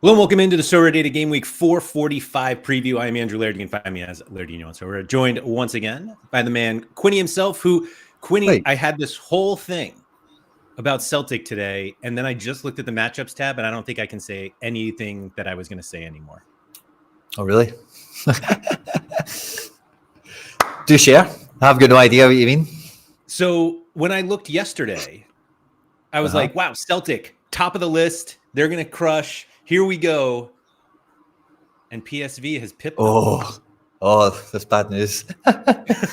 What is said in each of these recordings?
Hello and welcome into the SorareData Game Week 445 preview. I am Andrew Laird. You can find me as Lairdino on Sorare. Joined once again by the man Quinny himself, Right. I had this whole thing about Celtic today, and then I just looked at the matchups tab, and I don't think I can say anything that I was going to say anymore. Oh, really? Do share. I've got no idea what you mean. So when I looked yesterday, I was like, wow, Celtic, top of the list. They're going to crush. Here we go. And PSV has pipped them. That's bad news. That's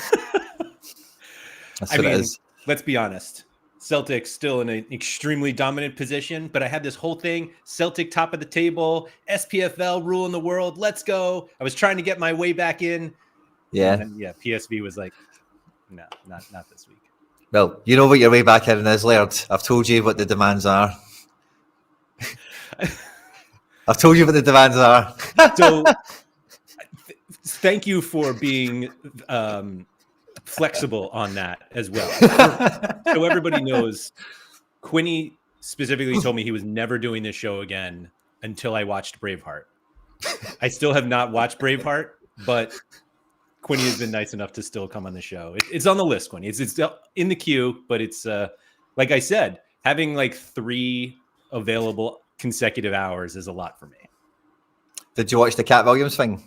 what it is. Let's be honest. Celtic still in an extremely dominant position, but I had this whole thing, Celtic top of the table, SPFL ruling the world. Let's go. I was trying to get my way back in. Yeah. And then, PSV was like, no, not this week. Well, you know what your way back in is, Laird. I've told you what the demands are. I've told you what the demands are. So thank you for being flexible on that as well. So everybody knows, Quinny specifically told me he was never doing this show again until I watched Braveheart. I still have not watched Braveheart, but Quinny has been nice enough to still come on the show. It's on the list, Quinny. It's in the queue, but it's like I said, having like 3 available consecutive hours is a lot for me. Did you watch the Cat Williams thing?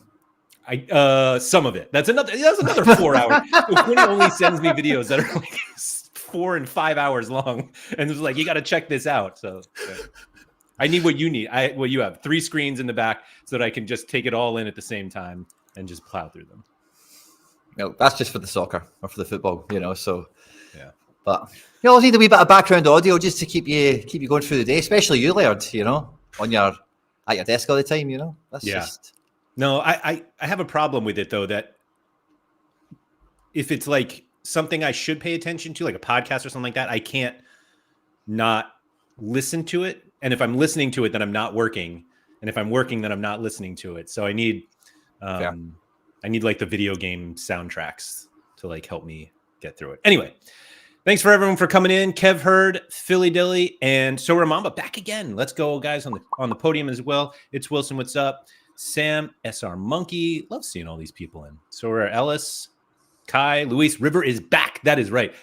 Some of it. That's another 4 hours. Quinny only sends me videos that are like 4 and 5 hours long, and it's like, you got to check this out. So I need what you need. What you have 3 screens in the back so that I can just take it all in at the same time and just plow through them. No, that's just for the soccer or for the football, So yeah. But you always need a wee bit of background audio just to keep you going through the day, especially you, Laird. At your desk all the time. That's just. No, I have a problem with it though, that if it's like something I should pay attention to, like a podcast or something like that, I can't not listen to it. And if I'm listening to it, then I'm not working. And if I'm working, then I'm not listening to it. So I need like the video game soundtracks to like help me get through it. Anyway, thanks for everyone for coming in. Kev Hurd, Philly Dilly, and Sorare Mamba back again. Let's go, guys, on the podium as well. It's Wilson. What's up? Sam, SR Monkey. Love seeing all these people in. Sorare Ellis, Kai, Luis. River is back. That is right.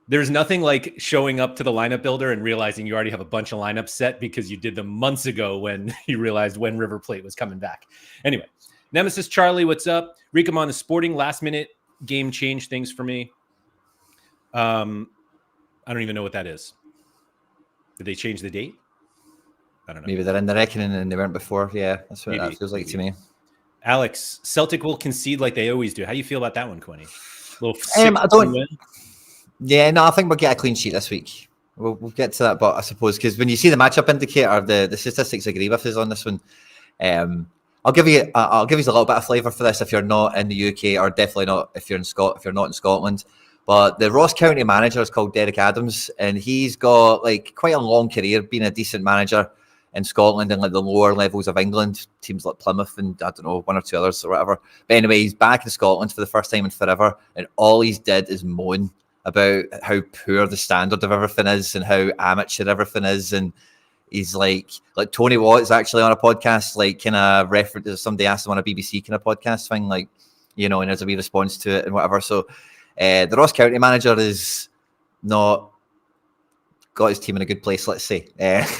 There's nothing like showing up to the lineup builder and realizing you already have a bunch of lineups set because you did them months ago when you realized when River Plate was coming back. Anyway, Nemesis Charlie, what's up? Rikamon, the sporting last minute game changed things for me. I don't even know what that is. Did they change the date? I don't know. Maybe they're in the reckoning and they weren't before. Yeah, that's what that feels like to me. Alex, Celtic will concede like they always do. How do you feel about that one, Quinny? I don't. Win? Yeah, no, I think we'll get a clean sheet this week. We'll get to that, but I suppose because when you see the matchup indicator, the statistics agree with us on this one. I'll give you a little bit of flavour for this if you're not in the UK, or definitely not if you're not in Scotland. But the Ross County manager is called Derek Adams, and he's got like quite a long career being a decent manager in Scotland and like the lower levels of England, teams like Plymouth and I don't know, 1 or 2 others or whatever. But anyway, he's back in Scotland for the first time in forever, and all he's did is moan about how poor the standard of everything is and how amateur everything is. And he's like Tony Watt is actually on a podcast, like kind of reference. Somebody asked him on a BBC kind of podcast thing, like, and there's a wee response to it and whatever. So the Ross County manager is not got his team in a good place, let's say.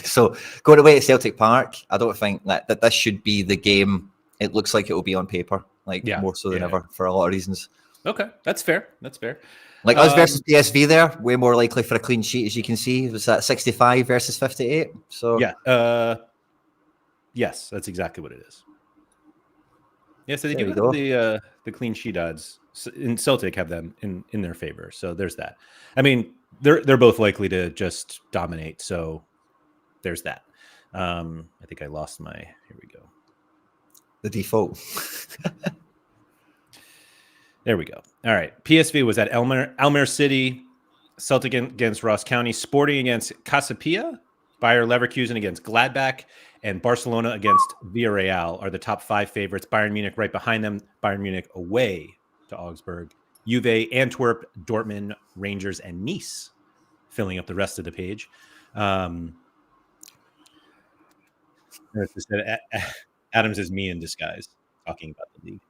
So going away at Celtic Park, I don't think that this should be the game. It looks like it will be on paper, more so than ever for a lot of reasons. Okay, that's fair. Like us versus PSV there, way more likely for a clean sheet, as you can see. It was at 65 versus 58. So yes, that's exactly what it is. Yeah, so they there do have the clean sheet odds. In Celtic have them in their favor. So there's that. I mean, they're both likely to just dominate. So there's that. I think I lost my. Here we go. The default. There we go. All right. PSV was at Elmer City, Celtic against Ross County, Sporting against Casapia, Bayer Leverkusen against Gladbach, and Barcelona against Villarreal are the top 5 favorites. Bayern Munich right behind them. Bayern Munich away to Augsburg. Juve, Antwerp, Dortmund, Rangers, and Nice filling up the rest of the page. Adams is me in disguise talking about the league.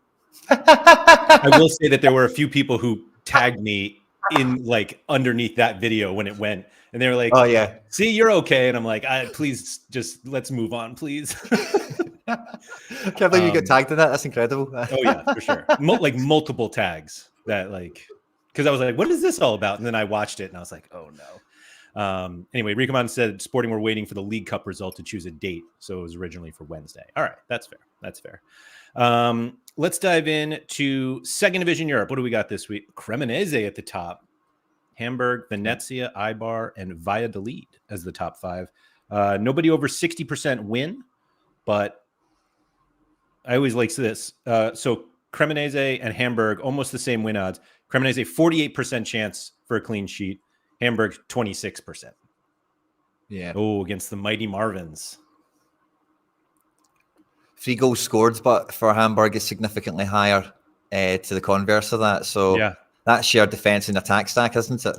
I will say that there were a few people who tagged me in like underneath that video when it went, and they were like, "Oh yeah, see, you're okay," and I'm like, please just let's move on, please. can't believe you get tagged in that. That's incredible." Oh yeah, for sure. Like multiple tags that like, because I was like, what is this all about? And then I watched it and I was like, oh no. Anyway, Ricoman said Sporting were waiting for the League Cup result to choose a date, so it was originally for Wednesday. All right, that's fair. That's fair. Let's dive in to Second Division Europe. What do we got this week? Cremonese at the top, Hamburg, Venezia, Eibar, and Valladolid as the top five. Nobody over 60% win, but I always like this. So Cremonese and Hamburg, almost the same win odds. Cremonese, 48% chance for a clean sheet. Hamburg, 26%. Yeah. Oh, against the mighty Marvins. 3 goals scored, but for Hamburg is significantly higher to the converse of that. So yeah, that's shared defense and attack stack, isn't it?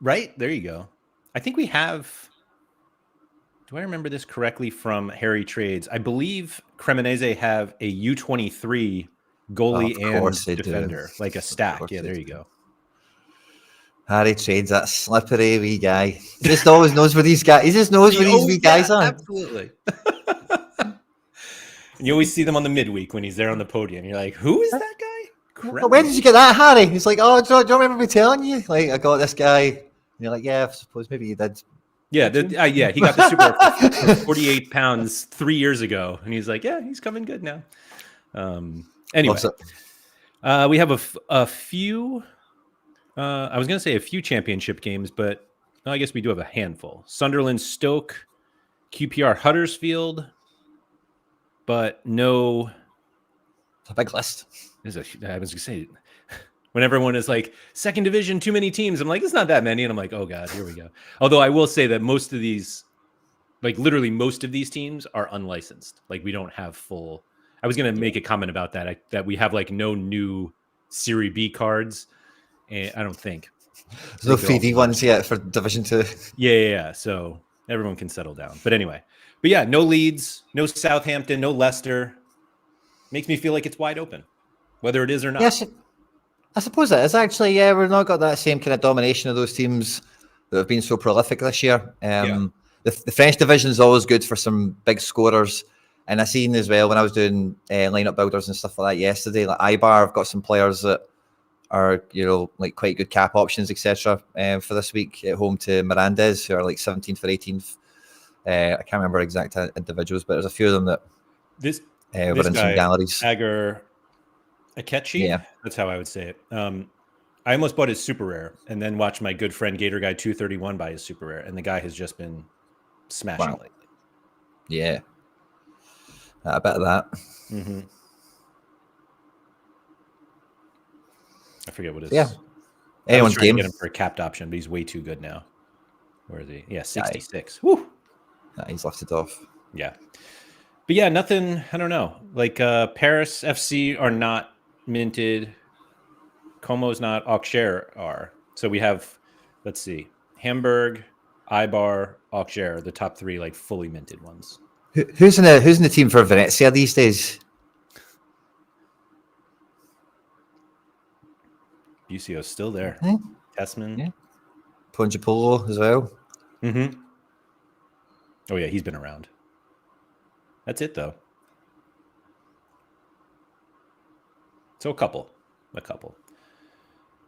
Right. There you go. I think we have... Do I remember this correctly from Harry Trades? I believe Cremonese have a U23 goalie and defender, like a stack. Yeah, there you go. Harry Trades, that slippery wee guy. He just always knows where these guys. He just knows where these wee guys are. Absolutely. And you always see them on the midweek when he's there on the podium. You're like, who is that guy? Where did you get that, Harry? He's like, oh, do you remember me telling you? Like, I got this guy. And you're like, yeah, I suppose maybe you did. Yeah, he got the Super for 48 pounds 3 years ago, and he's like, yeah, he's coming good now. Anyway, we have a few. I was going to say a few championship games, but I guess we do have a handful. Sunderland, Stoke, QPR, Huddersfield, but no. It's a big list. I was going to say. When everyone is like, second division, too many teams, I'm like, it's not that many. And I'm like, oh God, here we go. Although I will say that most of these, like literally most of these teams are unlicensed. Like we don't have full. I was going to make a comment about that, that we have like no new Serie B cards. And I don't think. There's no 3D ones yet for Division 2. Yeah. So everyone can settle down. But anyway, yeah, no Leeds, no Southampton, no Leicester. Makes me feel like it's wide open, whether it is or not. Yes. I suppose it is actually. Yeah, we've not got that same kind of domination of those teams that have been so prolific this year. The French division is always good for some big scorers, and I seen as well when I was doing lineup builders and stuff like that yesterday. Like Eibar, I've got some players that are like quite good cap options, etc. For this week at home to Mirandes, who are like 17th or 18th. I can't remember exact individuals, but there's a few of them that were in some galleries. Agar Akechi? Yeah. That's how I would say it. I almost bought his super rare and then watched my good friend Gator Guy 231 buy his super rare, and the guy has just been smashing lately. Yeah. A bit of that. Mm-hmm. I forget what it is. Yeah. Anyone's game. Get him for a capped option, but he's way too good now. Where is he? Yeah, 66. Woo! He's left it off. Yeah. But yeah, nothing, I don't know. Like Paris FC are not minted. Como's not. Auxerre are. So we have, let's see, Hamburg, Eibar, Auxerre, the top three like fully minted ones. Who's in the team for Venezia these days? Bucio's still there. Tessman. Yeah. Ponjapolo as well. Mm-hmm. Oh yeah, he's been around. That's it though. So a couple.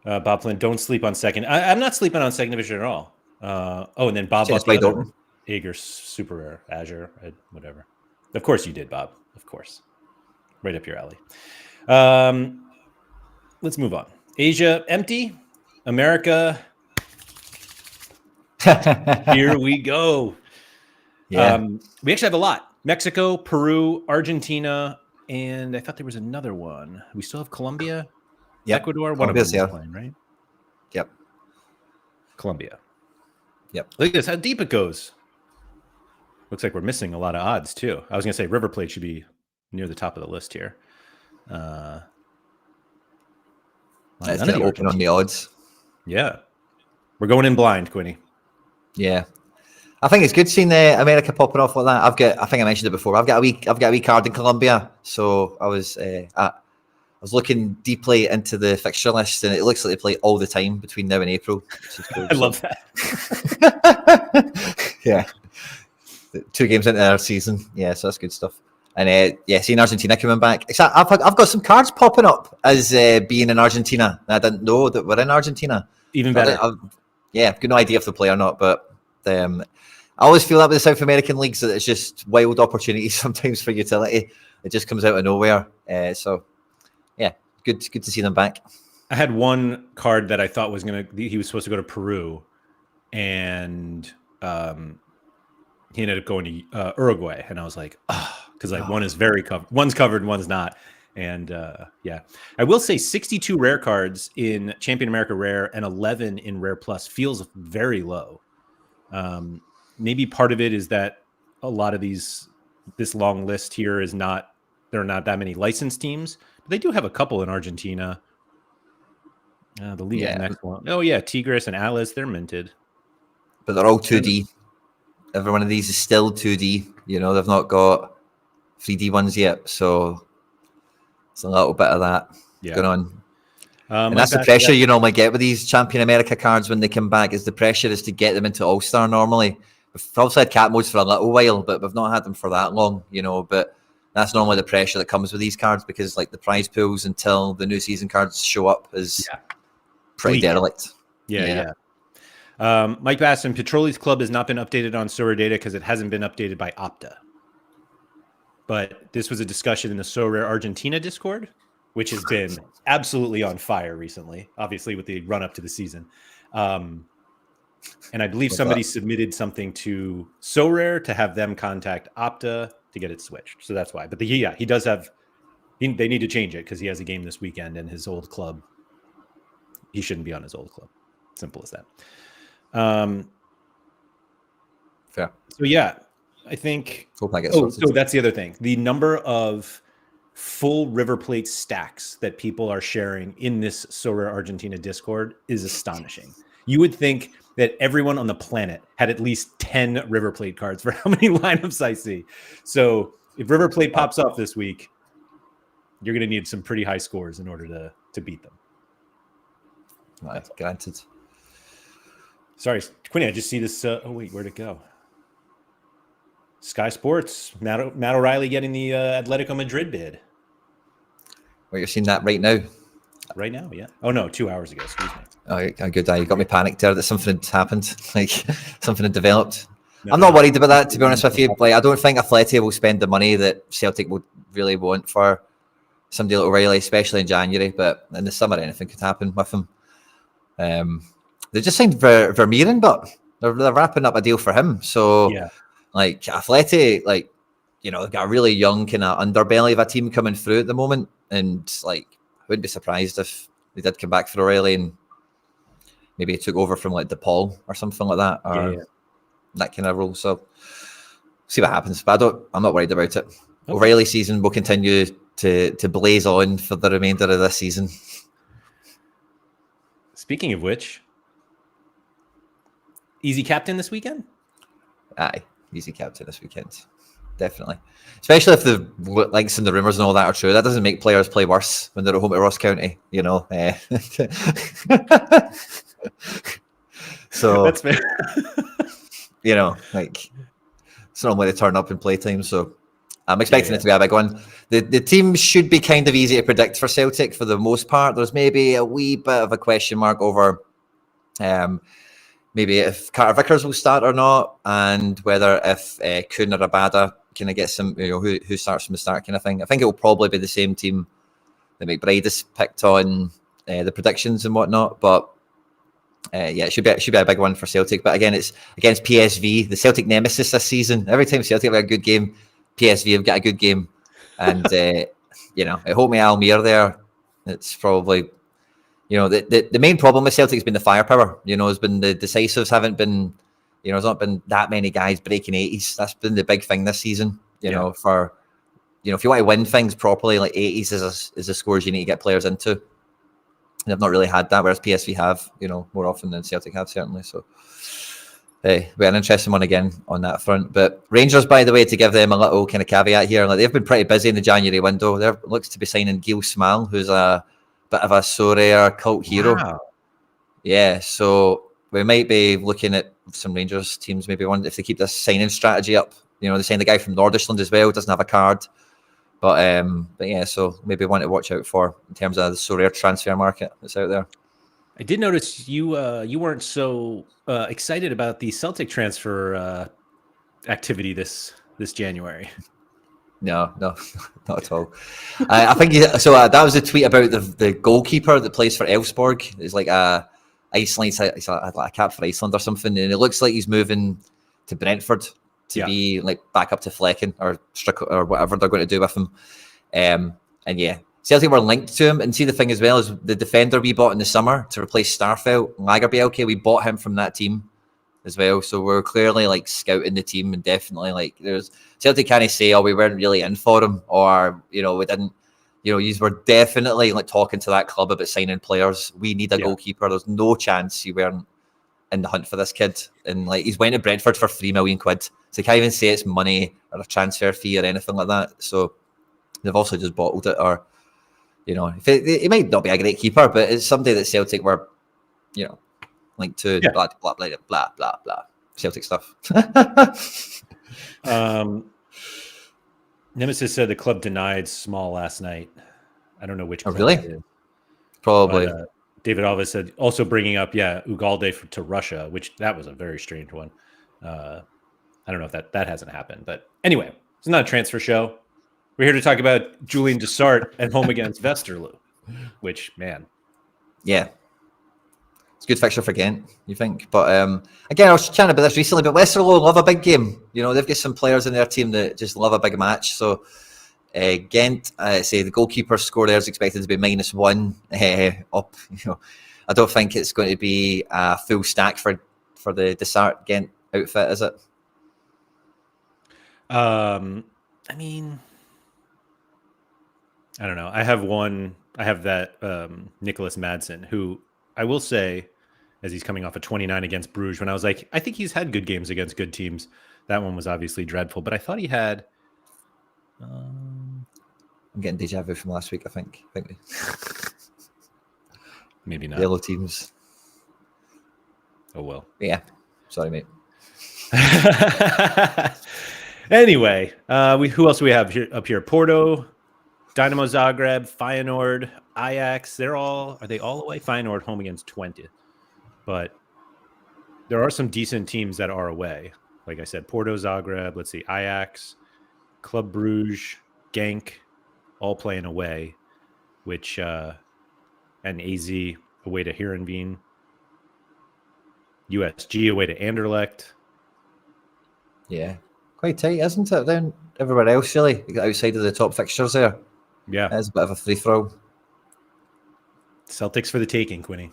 Bob Flynn, don't sleep on second. I'm not sleeping on second division at all. And then Bob bought the other Ager super rare, Azure, whatever. Of course you did, Bob. Of course. Right up your alley. Let's move on. Asia, empty. America. Here we go. Yeah. We actually have a lot. Mexico, Peru, Argentina, and I thought there was another one. We still have Colombia, Ecuador. One of them is playing, right? Yep. Colombia. Yep. Look at this, how deep it goes. Looks like we're missing a lot of odds, too. I was going to say River Plate should be near the top of the list here. Let's get open on the odds. Yeah. We're going in blind, Quinny. Yeah. I think it's good seeing America popping off like that. I think I mentioned it before. I've got a wee card in Colombia, so I was looking deeply into the fixture list, and it looks like they play all the time between now and April, which is cool. I love that. Yeah, 2 games into our season. Yeah, so that's good stuff. And seeing Argentina coming back. I've got some cards popping up as being in Argentina. I didn't know that we're in Argentina. Even better. I've got no idea if they play or not, but I always feel that with the South American leagues that it's just wild opportunities sometimes for utility. It just comes out of nowhere. So yeah, good to see them back. I had one card that I thought he was supposed to go to Peru, and he ended up going to Uruguay, and I was like, because one is very covered, one's covered, one's not. And I will say 62 rare cards in Champion America Rare and 11 in Rare Plus feels very low. Maybe part of it is that a lot of this long list here there are not that many licensed teams, but they do have a couple in Argentina. The league next one. Oh yeah, Tigres and Alice, they're minted. But they're all 2D. Every one of these is still 2D. They've not got 3D ones yet, so it's a little bit of that going on. And that's the pressure you normally get with these Champion America cards when they come back. Is the pressure is to get them into All-Star normally. We've also had cat modes for a little while, but we've not had them for that long, But that's normally the pressure that comes with these cards, because like the prize pools until the new season cards show up is pretty derelict. Yeah. Mike Basson, Petroli's Club has not been updated on SorareData because it hasn't been updated by Opta. But this was a discussion in the Sorare Argentina Discord, which has been absolutely on fire recently, obviously with the run up to the season. And I believe somebody submitted something to Sorare to have them contact Opta to get it switched. So that's why. But he does have. They need to change it because he has a game this weekend and his old club. He shouldn't be on his old club. Simple as that. Fair. So yeah, I think. So that's the other thing. The number of full River Plate stacks that people are sharing in this Sorare Argentina Discord is astonishing. You would think that everyone on the planet had at least 10 River Plate cards for how many lineups I see. So if River Plate pops off this week, you're going to need some pretty high scores in order to beat them. Right, granted. Sorry, Quinny, I just see this. Where'd it go? Sky Sports, Matt O'Reilly getting the Atletico Madrid bid. Well, you're seeing that right now? Right now, yeah. Oh, no, 2 hours ago, excuse me. Oh, good. You got me panicked there that something had happened, like something had developed. I'm not worried about that, to be honest with you. Like, I don't think Atleti will spend the money that Celtic would really want for somebody like O'Reilly, especially in January. But in the summer, anything could happen with him. They just signed Vermeeren, but they're wrapping up a deal for him. So, like, Atleti, like, they've got a really young kind of underbelly of a team coming through at the moment. And, like, I wouldn't be surprised if they did come back for O'Reilly and maybe he took over from, like, DePaul or something like that. Or that kind of role. So, see what happens. But I'm not worried about it. Okay. O'Reilly season will continue to blaze on for the remainder of this season. Speaking of which, easy captain this weekend? Aye, easy captain this weekend. Definitely. Especially if the likes and the rumours and all that are true. That doesn't make players play worse when they're at home at Ross County, So that's fair. Like, it's not only to turn up and play time. So I'm expecting it to be a big one. The team should be kind of easy to predict for Celtic for the most part. There's maybe a wee bit of a question mark over maybe if Carter Vickers will start or not, and whether if Kuhn or Abada kind of get some, who starts from the start kind of thing. I think it will probably be the same team that McBride has picked on the predictions and whatnot. But it should be a big one for Celtic. But again, it's against PSV, the Celtic nemesis this season. Every time Celtic have a good game, PSV have got a good game. And, at home at Almere there, it's probably, the main problem with Celtic has been the firepower. Has been the decisives haven't been, there's not been that many guys breaking 80s. That's been the big thing this season, for, if you want to win things properly, like 80s is the scores you need to get players into. And they've not really had that, whereas PSV have, more often than Celtic have, certainly. So, Hey, we had an interesting one again on that front. But Rangers, by the way, to give them a little kind of caveat here, like they've been pretty busy in the January window. There looks to be signing Gil Small, who's a bit of a Sorare cult hero. Wow. Yeah, so we might be looking at some Rangers teams maybe one if they keep this signing strategy up. You know, they signed the guy from Nordisland as well, doesn't have a card. But yeah, so maybe one to watch out for in terms of the Sorare transfer market that's out there. I did notice you weren't so excited about the Celtic transfer activity this January. No, not at all. I think so. That was a tweet about the goalkeeper that plays for Elfsborg. It's like Iceland. He's a cap for Iceland or something, and it looks like he's moving to Brentford to be like back up to Flecken or Strick or whatever they're going to do with him. And yeah, Celtic were linked to him. And see, the thing as well is the defender we bought in the summer to replace Starfelt, Lagerbielke, we bought him from that team as well. So we're clearly like scouting the team, and definitely like there's Celtic can't say, oh, we weren't really in for him, or we didn't. You were definitely like talking to that club about signing players. We need a goalkeeper. There's no chance you weren't in the hunt for this kid. And like he's went to Brentford for £3 million. So you can't even say it's money or a transfer fee or anything like that. So they've also just bottled it, or it might not be a great keeper, but it's somebody that Celtic were, linked to. Blah blah blah blah blah blah. Celtic stuff. Nemesis said the club denied Small last night. I don't know which club. Oh, really? It is. Probably. But, David Alves said also bringing up Ugalde to Russia, which that was a very strange one. I don't know if that hasn't happened, but anyway, it's not a transfer show. We're here to talk about Julian Dessart at home against Westerlo, which, man, yeah, it's a good fixture for Ghent, you think? But again, I was chatting about this recently, but Westerlo love a big game. They've got some players in their team that just love a big match. So Ghent, say the goalkeeper score there is expected to be -1 up. I don't think it's going to be a full stack for the Dessart Ghent outfit, is it? I mean, I don't know. I have that Nicholas Madsen, who I will say, as he's coming off a 29 against Bruges, when I was like, I think he's had good games against good teams. That one was obviously dreadful, but I thought he had. I'm getting deja vu from last week, I think. Maybe not. Yellow teams. Oh, well. Yeah. Sorry, mate. Anyway, who else do we have up here? Porto, Dynamo Zagreb, Feyenoord, Ajax. Are they all away? Feyenoord home against Twente. But there are some decent teams that are away. Like I said, Porto, Zagreb, let's see, Ajax, Club Bruges, Genk, all playing away, which and AZ away to Heerenveen, USG away to Anderlecht. Yeah, quite tight, isn't it? Then everywhere else, really, outside of the top fixtures there. Yeah, it's a bit of a free throw. Celtics for the taking, Quinny.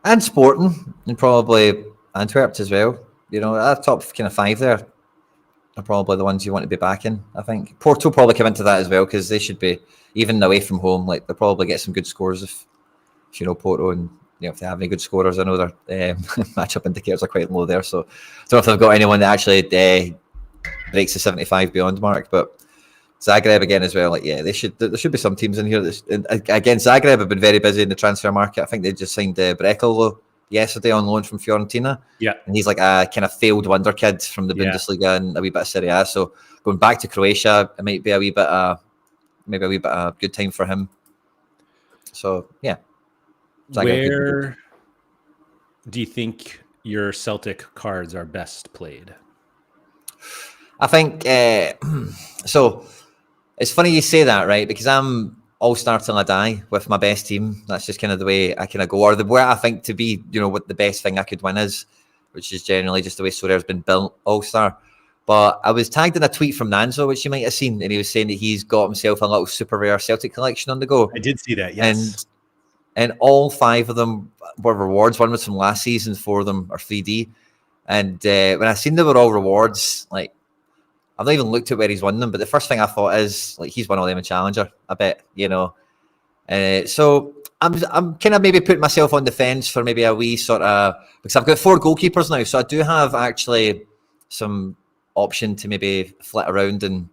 And Sporting, and probably Antwerp as well. Our top kind of 5 there are probably the ones you want to be backing, I think. Porto probably come into that as well, because they should be, even away from home, like they'll probably get some good scores if Porto, and if they have any good scorers. I know their matchup indicators are quite low there, so I don't know if they've got anyone that actually breaks the 75 beyond mark. But Zagreb again as well, there should be some teams in here. Again, Zagreb have been very busy in the transfer market. I think they just signed Brekalo yesterday on loan from Fiorentina. Yeah. And he's like a kind of failed wonder kid from the Bundesliga and a wee bit of Serie A. So going back to Croatia, it might be a wee bit of good time for him. So yeah. Where do you think your Celtic cards are best played? I think so. It's funny you say that, right? Because I'm all-star till I die with my best team. That's just kind of the way I kind of go, or the way I think to be, what the best thing I could win is, which is generally just the way Sorare's been built, all-star. But I was tagged in a tweet from Nanzo, which you might have seen, and he was saying that he's got himself a little super rare Celtic collection on the go. I did see that, yes. And all 5 of them were rewards. One was from last season, 4 of them are 3D. And when I seen they were all rewards, like, I've not even looked at where he's won them, but the first thing I thought is, like, he's won all them in Challenger, I bet, So I'm kind of maybe putting myself on the fence for maybe a wee sort of, because I've got 4 goalkeepers now, so I do have actually some option to maybe flit around and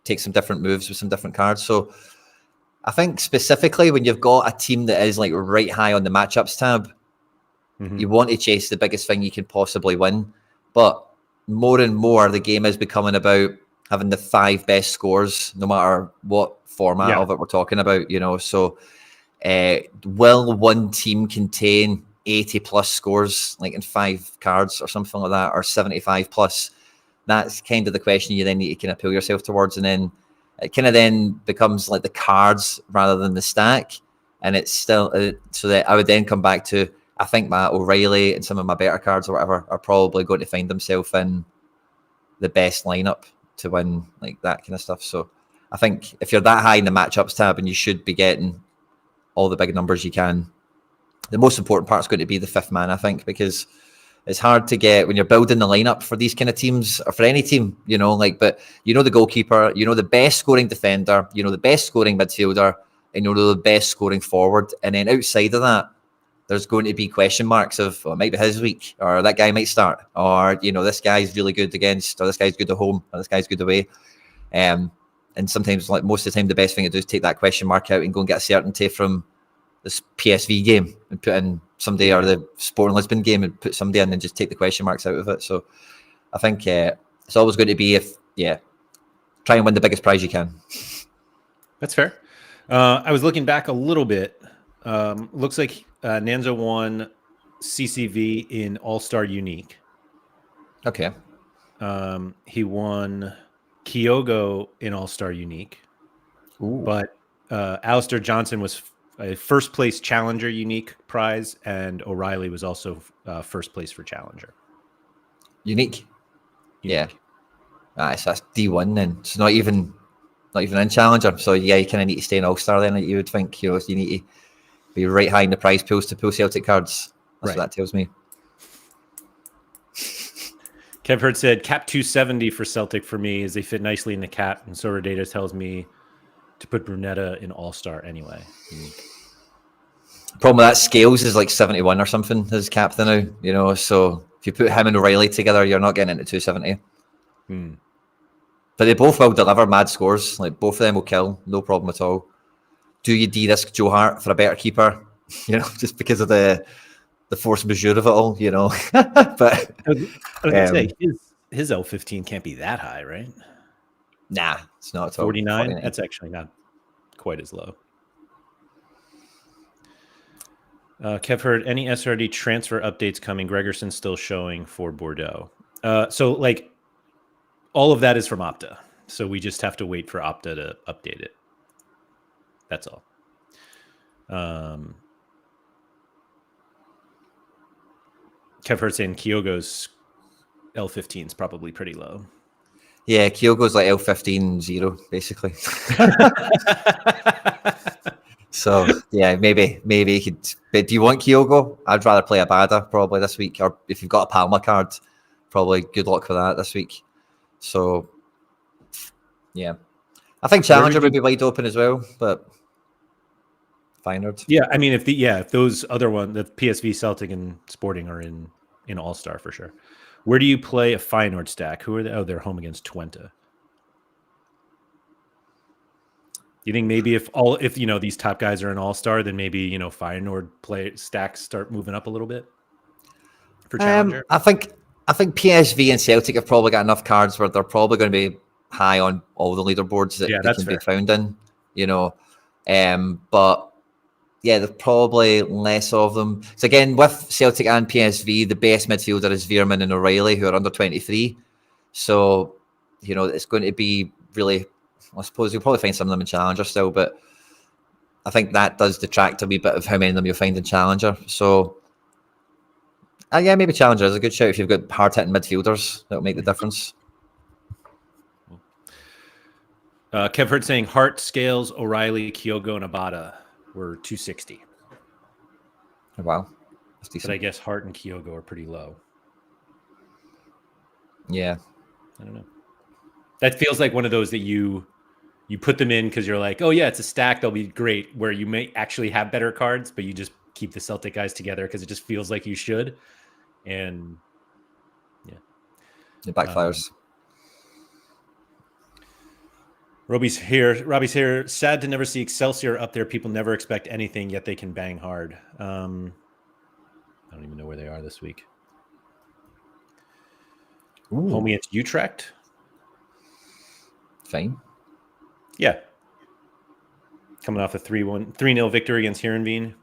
take some different moves with some different cards. So I think specifically when you've got a team that is like right high on the matchups tab, you want to chase the biggest thing you can possibly win. But more and more, the game is becoming about having the 5 best scores, no matter what format of it we're talking about, you know. So will one team contain 80 plus scores, like in 5 cards or something like that, or 75 plus? That's kind of the question you then need to kind of pull yourself towards. And then it kind of then becomes like the cards rather than the stack. And it's still, so that I would then come back to, I think my O'Reilly and some of my better cards or whatever are probably going to find themselves in the best lineup to win, like that kind of stuff. So I think if you're that high in the matchups tab, and you should be getting all the big numbers you can, the most important part is going to be the 5th man, I think, because it's hard to get when you're building the lineup for these kind of teams or for any team, you know, like, but you know the goalkeeper, you know the best scoring defender, you know the best scoring midfielder, and you know the best scoring forward. And then outside of that, there's going to be question marks of, well, it might be his week, or that guy might start, or, you know, this guy's really good against, or this guy's good at home, or this guy's good away. And sometimes, like most of the time, the best thing to do is take that question mark out and go and get a certainty from this PSV game and put in somebody, or the Sporting Lisbon game and put somebody in and just take the question marks out of it. So I think it's always going to be, try and win the biggest prize you can. That's fair. I was looking back a little bit. Looks like Nanzo won CCV in All-Star Unique. Okay. He won Kyogo in All-Star Unique. Ooh. But Alistair Johnson was a first place Challenger Unique prize, and O'Reilly was also first place for Challenger. Unique. Yeah. So that's D1 then. It's not even in Challenger. So yeah, you kind of need to stay in All-Star then, like you would think. You know, you need to be right high in the prize pools to pull Celtic cards. That's what that tells me. Kev Hurd said, cap 270 for Celtic for me, as they fit nicely in the cap, and SorareData tells me to put Brunetta in All-Star anyway. Problem with that, Scales is like 71 or something, his captain now, you know, so if you put him and O'Reilly together, you're not getting into 270. But they both will deliver mad scores. Like, both of them will kill, no problem at all. Do you de-risk Joe Hart for a better keeper? You know, just because of the force majeure of it all, you know. But I was gonna say his L15 can't be that high, right? Nah, it's not at all. 49. That's actually not quite as low. Kev Hurd, any SRD transfer updates coming? Gregerson still showing for Bordeaux. So like all of that is from Opta. So we just have to wait for Opta to update it. That's all. Kev Hurd saying Kyogo's L15 is probably pretty low. Yeah, Kyogo's like L15 0, basically. So yeah, maybe he could. But do you want Kyogo? I'd rather play Abada probably this week, or if you've got a Palma card, probably good luck for that this week. So yeah, I think Challenger would be wide open as well, but Feyenoord. Yeah, I mean, if those other one, the PSV, Celtic, and Sporting are in All-Star for sure. Where do you play a Feyenoord stack? Who are they? Oh, they're home against Twente. You think maybe if you know these top guys are in All-Star, then maybe Feyenoord stacks start moving up a little bit for Challenger? I think PSV and Celtic have probably got enough cards where they're probably going to be high on all the leaderboards that they can be found in. But yeah, there's probably less of them. So again, with Celtic and PSV, the best midfielder is Veerman and O'Reilly, who are under 23. So it's going to be really. I suppose you'll probably find some of them in Challenger still, but I think that does detract a wee bit of how many of them you'll find in Challenger. So, yeah, maybe Challenger is a good shout if you've got hard-hitting midfielders. That'll make the difference. Kev Hurd saying Hart, Scales, O'Reilly, Kyogo, and Abada were 260. Oh, wow. That's decent. But I guess Hart and Kyogo are pretty low. Yeah. I don't know. That feels like one of those that you you put them in because you're like, oh yeah, it's a stack, they'll be great. Where you may actually have better cards, but you just keep the Celtic guys together because it just feels like you should. And yeah, it backfires. Robbie's here. Sad to never see Excelsior up there. People never expect anything, yet they can bang hard. I don't even know where they are this week. Ooh. Home against Utrecht. Fine. Yeah. Coming off a 3-0 victory against Heerenveen.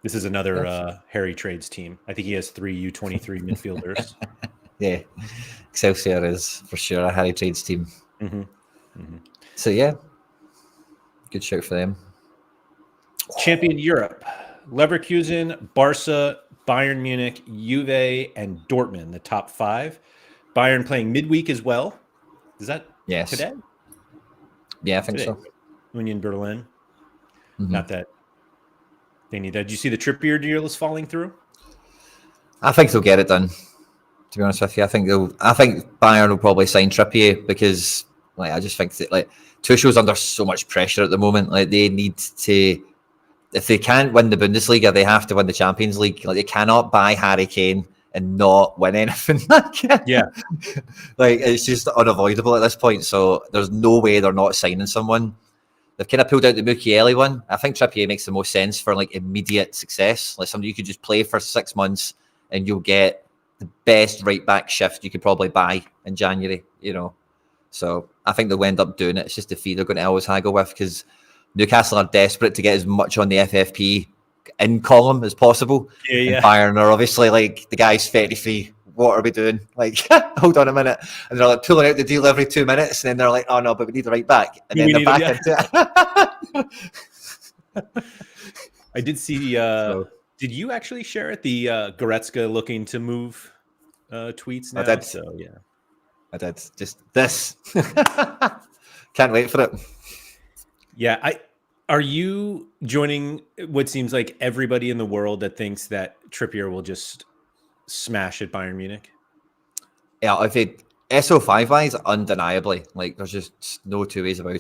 This is another Harry Trades team. I think he has 3 U23 midfielders. Yeah. Excelsior is for sure a Harry Trades team. Mm-hmm. Mm-hmm. So, yeah. Good shout for them. Champion Europe. Leverkusen, Barca, Bayern Munich, Juve, and Dortmund, the top 5. Bayern playing midweek as well. Is that today? Yeah, I think so. Union Berlin. Mm-hmm. Not that they need that. Did you see the Trippier deal is falling through? I think they'll get it done. To be honest with you, I think Bayern will probably sign Trippier because, like, I just think that like Tuchel's under so much pressure at the moment. Like, they need to, if they can't win the Bundesliga, they have to win the Champions League. Like, they cannot buy Harry Kane and not win anything. Yeah. Like, it's just unavoidable at this point. So there's no way they're not signing someone. They've kind of pulled out the Mukiele one. I think Trippier makes the most sense for like immediate success. Like somebody you could just play for 6 months and you'll get the best right back shift you could probably buy in January, you know. So I think they'll end up doing it. It's just the fee they're going to always haggle with because Newcastle are desperate to get as much on the FFP in column as possible. Yeah. And Bayern are obviously like, the guy's 33. What are we doing? Like, hold on a minute. And they're like pulling out the deal every 2 minutes. And then they're like, oh no, but we need the right back. And then they're back into it. I did see, did you actually share it? The Goretzka looking to move tweets now? I did. So, yeah. I did. Just this. Can't wait for it. Yeah. Are you joining what seems like everybody in the world that thinks that Trippier will just smash at Bayern Munich? Yeah, I think SO5 wise, undeniably, like there's just no two ways about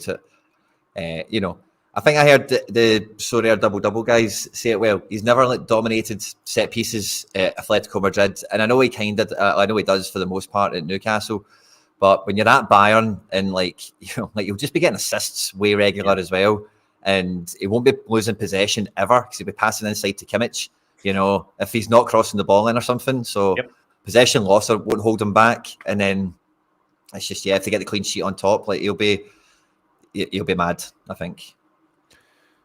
it. You know, I think I heard the Sorare double guys say it well. He's never like dominated set pieces at Atletico Madrid, and I know he I know he does for the most part at Newcastle. But when you're at Bayern and like you'll just be getting assists way regular as well, and he won't be losing possession ever because he'll be passing inside to Kimmich. You know, if he's not crossing the ball in or something. So possession loss won't hold him back. And then it's just, if they get the clean sheet on top, like he'll be mad, I think.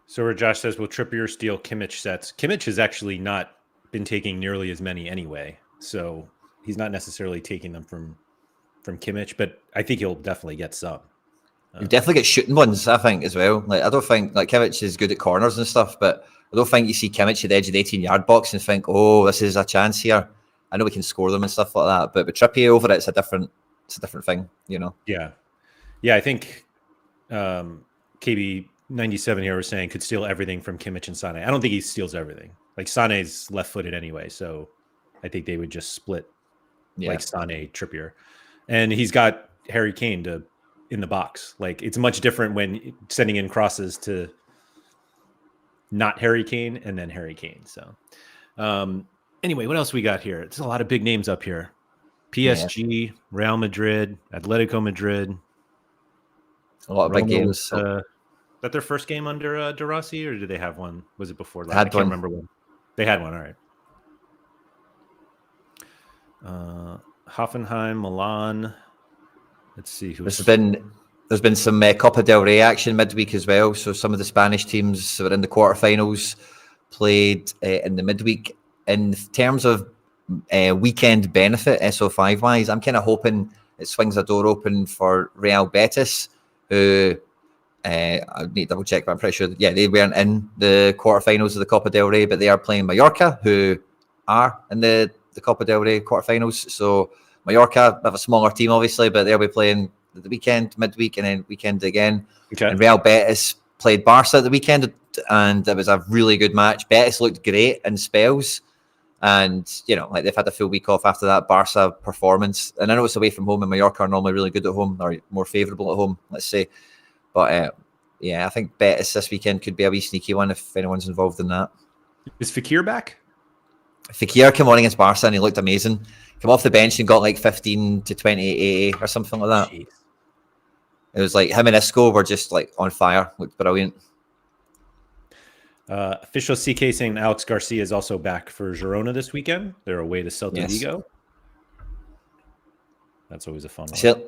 So where Josh says, will Trippier steal Kimmich sets? Kimmich has actually not been taking nearly as many anyway. So he's not necessarily taking them from Kimmich, but I think he'll definitely get some. He'll definitely get shooting ones, I think, as well. Like, I don't think like Kimmich is good at corners and stuff, but I don't think you see Kimmich at the edge of the 18-yard box and think, oh, this is a chance here. I know we can score them and stuff like that, but with Trippier over it, it's a different thing, you know? Yeah. I think KB97 here was saying could steal everything from Kimmich and Sane. I don't think he steals everything. Like, Sane's left-footed anyway, so I think they would just split like Sane, Trippier. And he's got Harry Kane in the box. Like, it's much different when sending in crosses to not Harry Kane and then Harry Kane. So anyway, what else we got here? There's a lot of big names up here. PSG, Real Madrid, Atletico Madrid. A lot of big games. Is that their first game under De Rossi, or did they have one? Was it before that? I can't remember when. They had one. All right. Hoffenheim, Milan. Let's see. There's been some Copa del Rey action midweek as well. So some of the Spanish teams that were in the quarterfinals played in the midweek. In terms of weekend benefit, SO5 wise, I'm kind of hoping it swings a door open for Real Betis, who I need to double check, but I'm pretty sure they weren't in the quarterfinals of the Copa del Rey, but they are playing Mallorca, who are in the Copa del Rey quarterfinals. So Mallorca have a smaller team, obviously, but they'll be playing the weekend, midweek, and then weekend again. Okay. And Real Betis played Barca at the weekend, and it was a really good match. Betis looked great in spells, And, like they've had a full week off after that Barca performance. And I know it's away from home, and Mallorca are normally really good at home, or more favourable at home, let's say. But I think Betis this weekend could be a wee sneaky one if anyone's involved in that. Is Fekir back? Fekir came on against Barca and he looked amazing. Came off the bench and got like 15 to 20 AA or something like that. Jeez. It was like him and Isco were just like on fire. Looked brilliant. Official CK saying Alex Garcia is also back for Girona this weekend. They're away to Celta Vigo. That's always a fun one.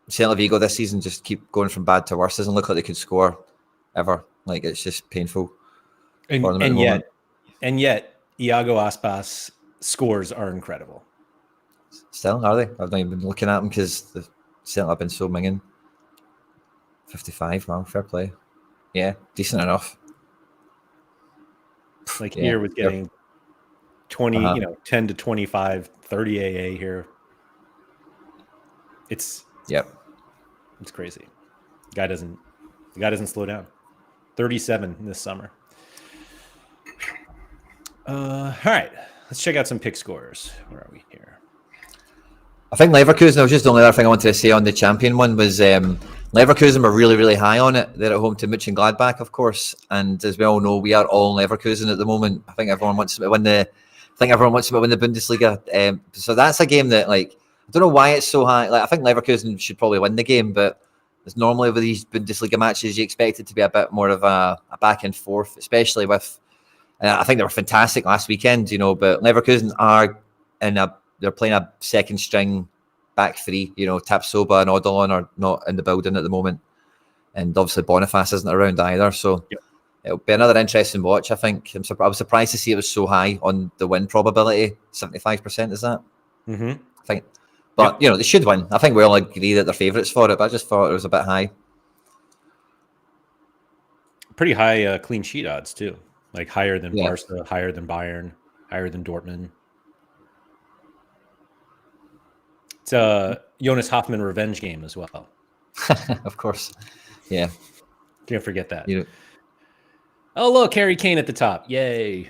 Celta Vigo this season just keep going from bad to worse. Doesn't look like they could score ever. Like, it's just painful. And yet, Iago Aspas scores are incredible. Still, are they? I've not even been looking at them because the Celta have been so minging. 55, wow, fair play. Yeah, decent enough. Like here was getting 20, 10 to 25, 30 AA here. It's crazy. The guy doesn't slow down. 37 this summer. All right, let's check out some pick scores. Where are we here? I think Leverkusen, that was just the only other thing I wanted to say on the champion one was Leverkusen were really, really high on it. They're at home to Mönchengladbach, of course. And as we all know, we are all Leverkusen at the moment. I think everyone wants to win the Bundesliga. So that's a game that, like, I don't know why it's so high. Like, I think Leverkusen should probably win the game, but it's normally with these Bundesliga matches, you expect it to be a bit more of a back and forth, especially with. I think they were fantastic last weekend, but Leverkusen they're playing a second string back three. Tapsoba and Odilon are not in the building at the moment. And obviously Boniface isn't around either. So it'll be another interesting watch, I think. I was surprised to see it was so high on the win probability. 75%, is that? Mm-hmm. I think. But, they should win. I think we all agree that they're favourites for it, but I just thought it was a bit high. Pretty high clean sheet odds, too. Like higher than Barca, higher than Bayern, higher than Dortmund. It's a Jonas Hoffman revenge game as well. Of course. Yeah. Can't forget that. Oh, look, Harry Kane at the top. Yay.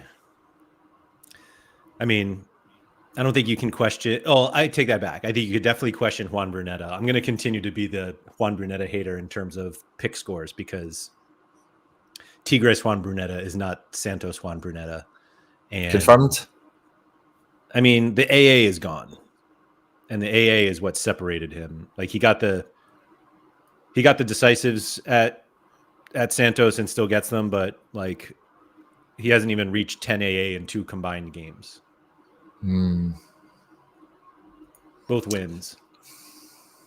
I mean, I don't think you can question. Oh, I take that back. I think you could definitely question Juan Brunetta. I'm going to continue to be the Juan Brunetta hater in terms of pick scores because Tigres Juan Brunetta is not Santos Juan Brunetta. And confirmed. I mean, the AA is gone. And the AA is what separated him. Like he got the decisives at Santos and still gets them, but like he hasn't even reached 10 AA in 2 combined games. Both wins.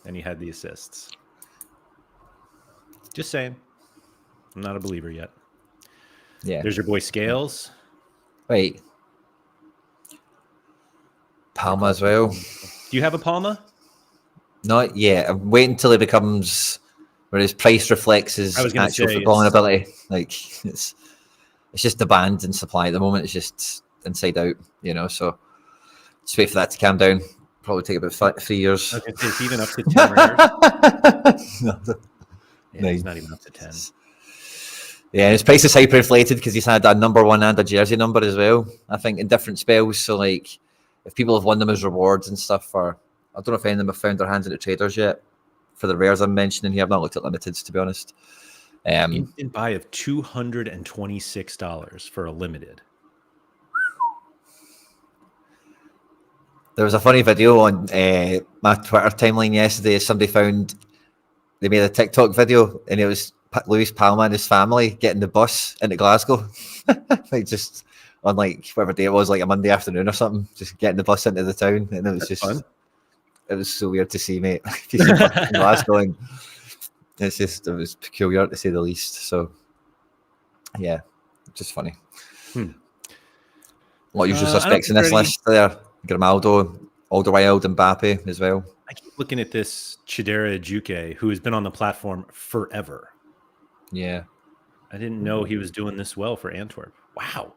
And he had the assists. Just saying. I'm not a believer yet. Yeah. There's your boy Scales. Wait. Palma as well. Do you have a Palma? Not yet. I'm waiting until he becomes where his price reflects his actual footballing ability. Like it's just demand and supply at the moment. It's just inside out, So just wait for that to calm down. Probably take about 3 years. Okay, it's even up to 10 right? No, he's not even up to 10. Yeah, his price is hyperinflated because he's had a number 1 and a jersey number as well. I think in different spells. So like, if people have won them as rewards and stuff, or I don't know if any of them have found their hands into traders yet. For the rares I'm mentioning here, I've not looked at limiteds to be honest. Instant buy of $226 for a limited. There was a funny video on my Twitter timeline yesterday. Somebody they made a TikTok video, and it was Luis Palma and his family getting the bus into Glasgow. Like just on like whatever day it was, like a Monday afternoon or something, just getting the bus into the town, and it was just fun. It was so weird to see, mate. Glasgow, and it was peculiar to say the least. So yeah, just funny. A lot of usual suspects in this list there. Grimaldo, Alderweireld, Mbappe as well. I keep looking at this Chidera Juke, who has been on the platform forever. Yeah. I didn't know he was doing this well for Antwerp. Wow.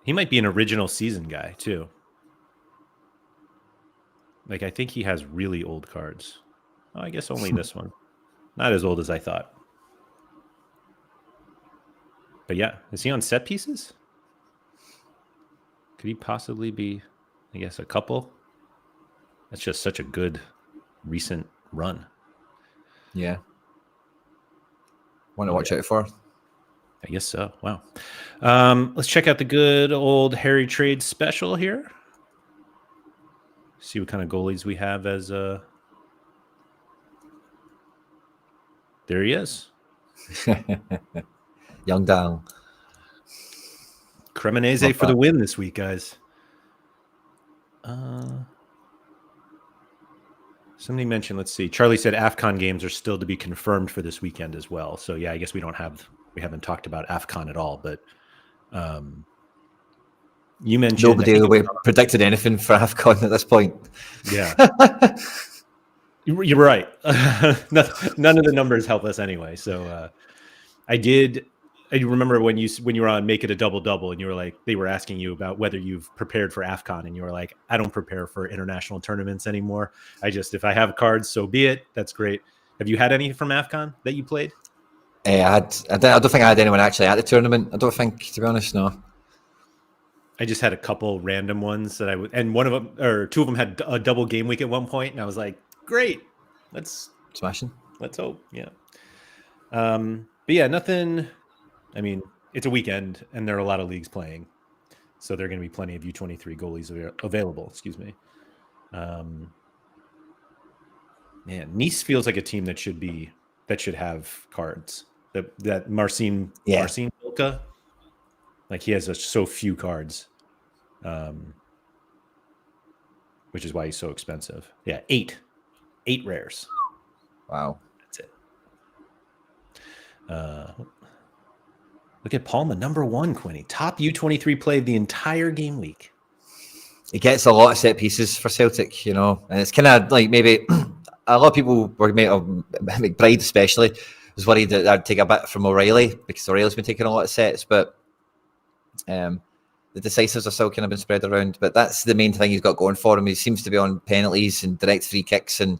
He might be an original season guy, too. Like, I think he has really old cards. Oh, I guess only this one. Not as old as I thought. But yeah, is he on set pieces? Could he possibly be, I guess, a couple? That's just such a good recent run. Yeah. One to watch out for. I guess so. Wow. Let's check out the good old Harry Trade special here. See what kind of goalies we have as there he is. Young Dang. Cremonese for the win this week, guys. Somebody mentioned, let's see. Charlie said AFCON games are still to be confirmed for this weekend as well. So yeah, I guess we haven't talked about AFCON at all, but you mentioned nobody predicted anything for AFCON at this point. Yeah. You're right. None of the numbers help us anyway. So I remember when you were on Make It a Double, and you were like, they were asking you about whether you've prepared for AFCON, and you were like, I don't prepare for international tournaments anymore. If I have cards, so be it. That's great. Have you had any from AFCON that you played? I don't think I had anyone actually at the tournament. I don't think, to be honest, no. I just had a couple random ones that and one of them or two of them had a double game week at one point, and I was like, great, let's smashing. Let's hope, yeah. But yeah, nothing. I mean, it's a weekend, and there are a lot of leagues playing, so there are going to be plenty of U23 goalies available. Excuse me. Man, Nice feels like a team that should have cards. That Marcin Bilka, like he has so few cards, which is why he's so expensive. Yeah, eight rares. Wow, that's it. Look at Palma, number 1, Quinny. Top U23 played the entire game week. He gets a lot of set pieces for Celtic, and it's kind of like maybe a lot of people were McBride especially was worried that I'd take a bit from O'Reilly because O'Reilly's been taking a lot of sets, but the decisives are still kind of been spread around. But that's the main thing he's got going for him. He seems to be on penalties and direct free kicks and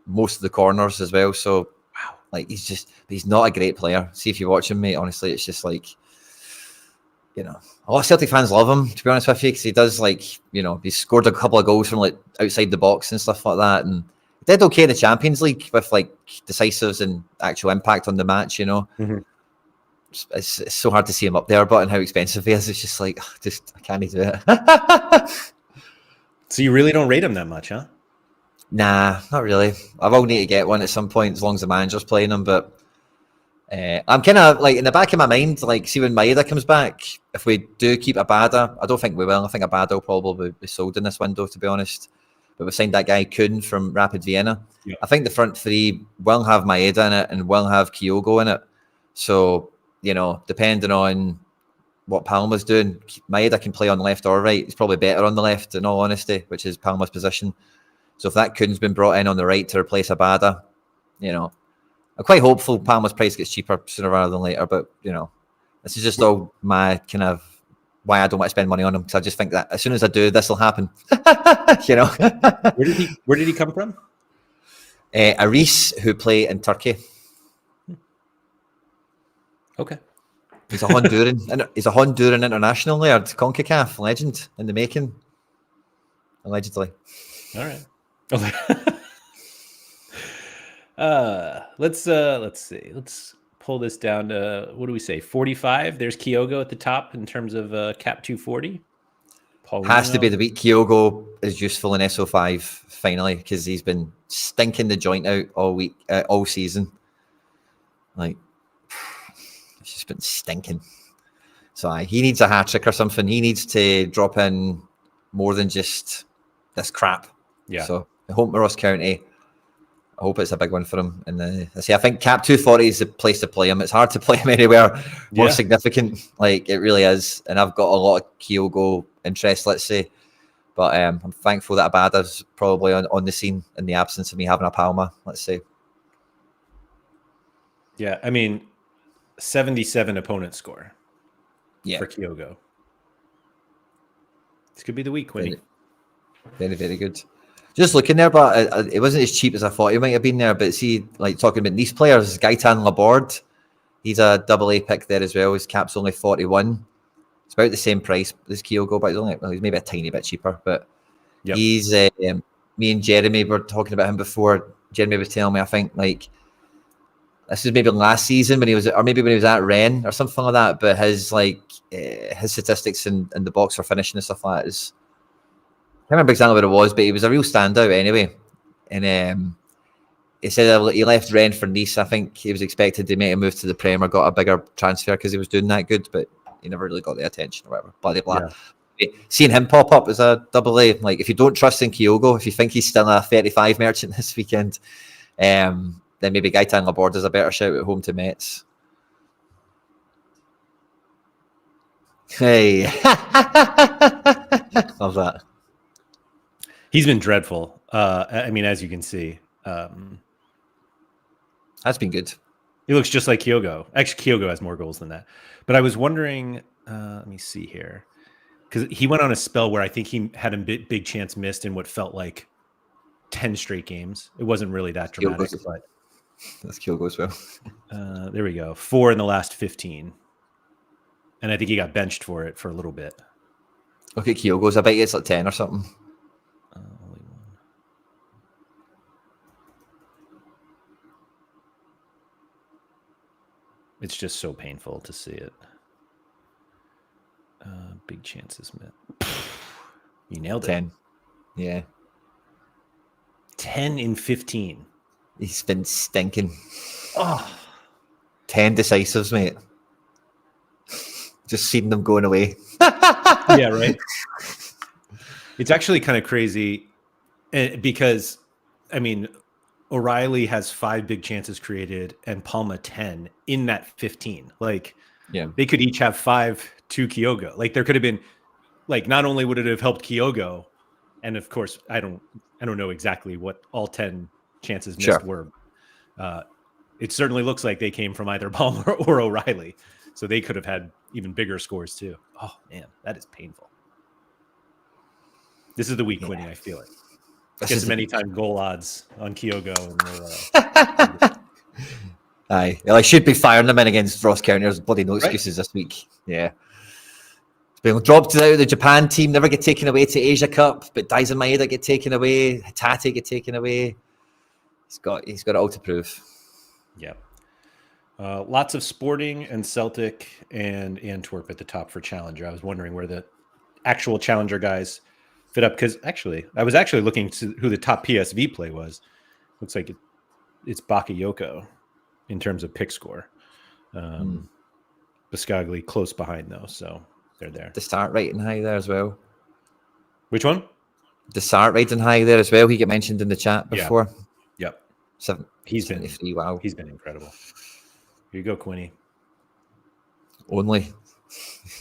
most of the corners as well. So wow, like he's not a great player. See if you watch him, mate. Honestly, it's just like, a lot of Celtic fans love him, to be honest with you, because he does he scored a couple of goals from like outside the box and stuff like that, and he did okay in the Champions League with like decisives and actual impact on the match. Mm-hmm. It's so hard to see him up there, but and how expensive he is, it's just like I can't do it. So you really don't rate him that much, huh? Nah, not really. I will need to get one at some point as long as the manager's playing him, but I'm kind of like in the back of my mind, like see when Maeda comes back, if we do keep Abada, I don't think we will. I think Abada will probably be sold in this window, to be honest. But we've signed that guy Kuhn from Rapid Vienna. Yeah. I think the front three will have Maeda in it and will have Kyogo in it. So, depending on what Palma's doing, Maeda can play on the left or right. He's probably better on the left, in all honesty, which is Palma's position. So if that Kuhn's been brought in on the right to replace Abada, I'm quite hopeful Palma's price gets cheaper sooner rather than later. But, this is just all my kind of why I don't want to spend money on him, because I just think that as soon as I do, this will happen. Where did he come from? Aris, who play in Turkey. Okay. He's a Honduran international there, CONCACAF legend in the making, allegedly. All right. Let's see. Let's pull this down to, what do we say, 45? There's Kyogo at the top in terms of cap 240. Paulino. Has to be the week Kyogo is useful in SO5 finally, because he's been stinking the joint out all week, all season. Like, it's just been stinking. So he needs a hat trick or something. He needs to drop in more than just this crap. Yeah. So I hope Ross County. I hope it's a big one for him. And I think cap 240 is the place to play him. It's hard to play him anywhere more significant. Like, it really is. And I've got a lot of Kyogo interest, let's say. But I'm thankful that Abada's probably on the scene in the absence of me having a Palma, let's say. Yeah, I mean, 77 opponent score for Kyogo. This could be the week, Quinny. Very, very good. Just looking there, but it wasn't as cheap as I thought it might have been there. But see, like talking about these players, Gaetan Laborde, he's a AA pick there as well. His cap's only 41. It's about the same price as Kyogo, but he's maybe a tiny bit cheaper. But he's me and Jeremy were talking about him before. Jeremy was telling me, I think like this was maybe last season when he was, or maybe when he was at Rennes or something like that. But his his statistics in the box for finishing and stuff like that is, I can't remember exactly what it was, but he was a real standout anyway. And he said he left Rennes for Nice. I think he was expected to make a move to the Prem or got a bigger transfer because he was doing that good, but he never really got the attention or whatever. Blah blah blah. Yeah. Seeing him pop up as a double A, like if you don't trust in Kyogo, if you think he's still a 35 merchant this weekend, then maybe Gaetan Laborde is a better shout at home to Metz. Hey, love that. He's been dreadful. I mean, as you can see, that's been good. He looks just like Kyogo. Actually, Kyogo has more goals than that. But I was wondering, let me see here. Because he went on a spell where I think he had a big chance missed in what felt like 10 straight games. It wasn't really that dramatic. But that's Kyogo as well. There we go. 4 in the last 15. And I think he got benched for it for a little bit. Okay, Kyogo's. I bet it's like 10 or something. Only one. It's just so painful to see it. Big chances, man. You nailed it. 10. Yeah. 10 in 15. He's been stinking. Oh. 10 decisives, mate. Just seeing them going away. Yeah, right. It's actually kind of crazy because, I mean, O'Reilly has 5 big chances created and Palma 10 in that 15. Like, they could each have 5 to Kyogo. Like, there could have been, like, not only would it have helped Kyogo, and of course, I don't know exactly what all 10 chances missed were. It certainly looks like they came from either Palmer or O'Reilly, so they could have had even bigger scores too. Oh man, that is painful. This is the week, Quinny. I feel it. Get some anytime goal odds on Kyogo. And aye, I should be firing them in against Ross County. There's bloody no excuses this week. Yeah. It's been dropped out of the Japan team, never get taken away to Asia Cup, but Daisen Maeda get taken away, Hatate get taken away. He's got it all to prove. Yeah. Lots of Sporting and Celtic and Antwerp at the top for Challenger. I was wondering where the actual Challenger guys fit up because I was actually looking to who the top PSV play was. Looks like it's Bakayoko in terms of pick score. Biscagli close behind though, so they're there. The start rating high there as well. Which one? The start rating high there as well. He get mentioned in the chat before. Yep. He's been wow. He's been incredible. Here you go, Quinny. Only,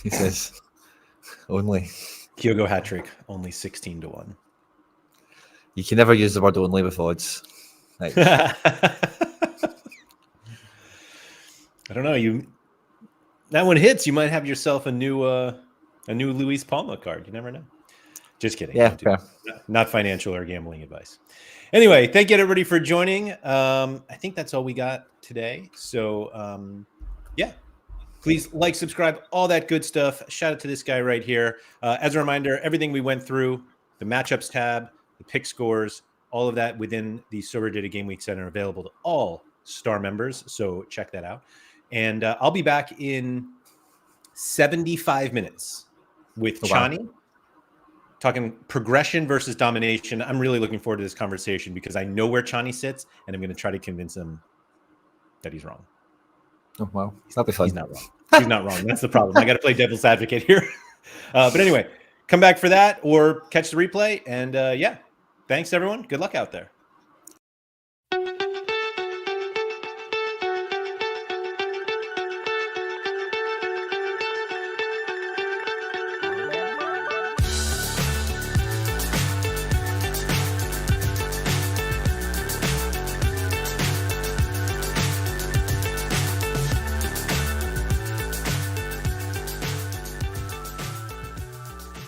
he says, only. Kyogo hat trick, only 16-1. You can never use the word only with odds. Like, I don't know. That one hits, you might have yourself a new Luis Palma card. You never know. Just kidding. Yeah, not financial or gambling advice. Anyway, thank you everybody for joining. I think that's all we got today. So, yeah, please like, subscribe, all that good stuff. Shout out to this guy right here. As a reminder, everything we went through, the matchups tab, the pick scores, all of that within the SorareData Game Week Center available to all star members. So check that out. And I'll be back in 75 minutes with Chani. Talking progression versus domination. I'm really looking forward to this conversation because I know where Chani sits, and I'm going to try to convince him that he's wrong. Oh, wow. That'll be fun. He's not wrong. He's not wrong. That's the problem. I got to play devil's advocate here. But anyway, come back for that or catch the replay. And yeah, thanks, everyone. Good luck out there.